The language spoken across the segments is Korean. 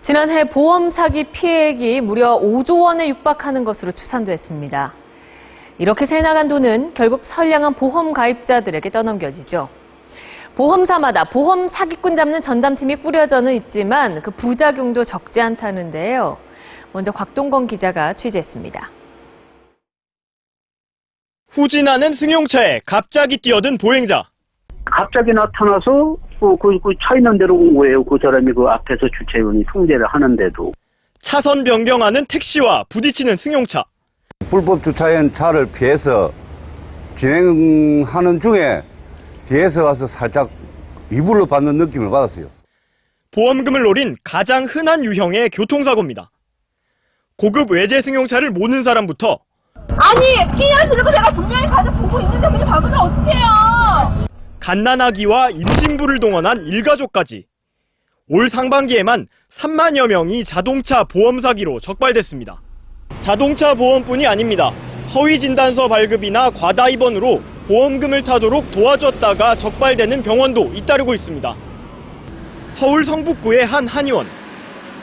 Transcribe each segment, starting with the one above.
지난해 보험 사기 피해액이 무려 5조 원에 육박하는 것으로 추산됐습니다. 이렇게 새나간 돈은 결국 선량한 보험 가입자들에게 떠넘겨지죠. 보험사마다 보험 사기꾼 잡는 전담팀이 꾸려져는 있지만 그 부작용도 적지 않다는데요. 먼저 곽동건 기자가 취재했습니다. 후진하는 승용차에 갑자기 뛰어든 보행자. 갑자기 나타나서 차 있는 데로 온 거예요. 그 사람이 그 앞에서 주차위원이 통제를 하는데도. 차선 변경하는 택시와 부딪히는 승용차. 불법 주차한 차를 피해서 진행하는 중에 뒤에서 와서 살짝 이불로 받는 느낌을 받았어요. 보험금을 노린 가장 흔한 유형의 교통사고입니다. 고급 외제 승용차를 모는 사람부터 아니, 피해 들고 내가 분명히 가서 보고 있는데 그냥 밟으면 어떡해요? 갓난아기와 임신부를 동원한 일가족까지 올 상반기에만 3만여 명이 자동차 보험 사기로 적발됐습니다. 자동차 보험뿐이 아닙니다. 허위 진단서 발급이나 과다 입원으로 보험금을 타도록 도와줬다가 적발되는 병원도 잇따르고 있습니다. 서울 성북구의 한 한의원.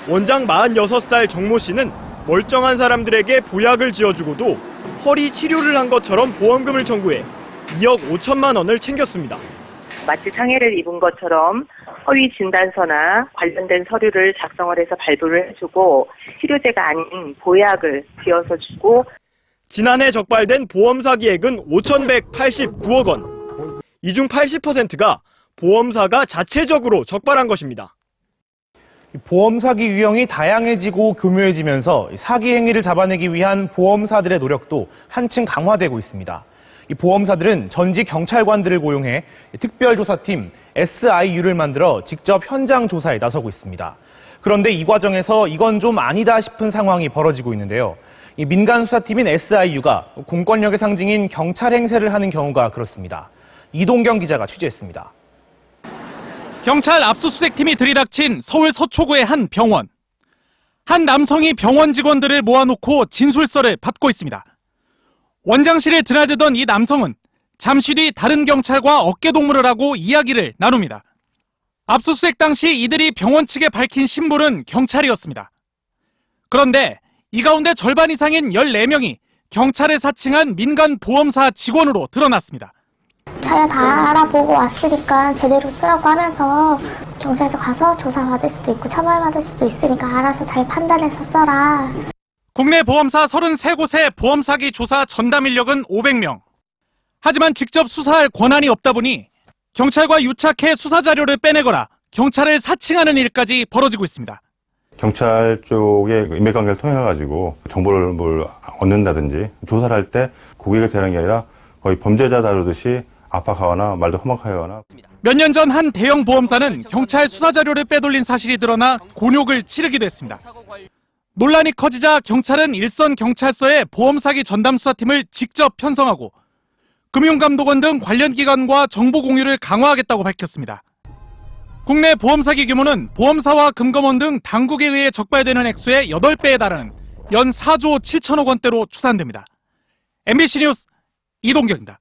원장 46살 정모 씨는 멀쩡한 사람들에게 보약을 지어주고도 허리 치료를 한 것처럼 보험금을 청구해 2억 5천만 원을 챙겼습니다. 마치 장애를 입은 것처럼 허위 진단서나 관련된 서류를 작성을 해서 발부를 해주고 치료제가 아닌 보약을 지어서 주고. 지난해 적발된 보험 사기액은 5,189억 원. 이 중 80%가 보험사가 자체적으로 적발한 것입니다. 보험 사기 유형이 다양해지고 교묘해지면서 사기 행위를 잡아내기 위한 보험사들의 노력도 한층 강화되고 있습니다. 이 보험사들은 전직 경찰관들을 고용해 특별조사팀 SIU를 만들어 직접 현장 조사에 나서고 있습니다. 그런데 이 과정에서 이건 좀 아니다 싶은 상황이 벌어지고 있는데요. 이 민간 수사팀인 SIU가 공권력의 상징인 경찰 행세를 하는 경우가 그렇습니다. 이동경 기자가 취재했습니다. 경찰 압수수색팀이 들이닥친 서울 서초구의 한 병원. 한 남성이 병원 직원들을 모아놓고 진술서를 받고 있습니다. 원장실에 드나들던 이 남성은 잠시 뒤 다른 경찰과 어깨동무를 하고 이야기를 나눕니다. 압수수색 당시 이들이 병원 측에 밝힌 신분은 경찰이었습니다. 그런데 이 가운데 절반 이상인 14명이 경찰에 사칭한 민간 보험사 직원으로 드러났습니다. 자기가 다 알아보고 왔으니까 제대로 쓰라고 하면서 경찰서 가서 조사받을 수도 있고 처벌받을 수도 있으니까 알아서 잘 판단해서 써라. 국내 보험사 33곳의 보험 사기 조사 전담 인력은 500명. 하지만 직접 수사할 권한이 없다 보니 경찰과 유착해 수사 자료를 빼내거나 경찰을 사칭하는 일까지 벌어지고 있습니다. 경찰 쪽의 인맥관계를 통해가지고 정보를 얻는다든지 조사를 할 때 고객을 대하는 게 아니라 거의 범죄자 다루듯이 압박하거나 말도 험악하거나. 몇 년 전 한 대형 보험사는 경찰 수사 자료를 빼돌린 사실이 드러나 곤욕을 치르기도 했습니다. 논란이 커지자 경찰은 일선 경찰서에 보험 사기 전담 수사팀을 직접 편성하고 금융감독원 등 관련 기관과 정보 공유를 강화하겠다고 밝혔습니다. 국내 보험 사기 규모는 보험사와 금감원 등 당국에 의해 적발되는 액수의 8배에 달하는 연 4조 7천억 원대로 추산됩니다. MBC 뉴스 이동경입니다.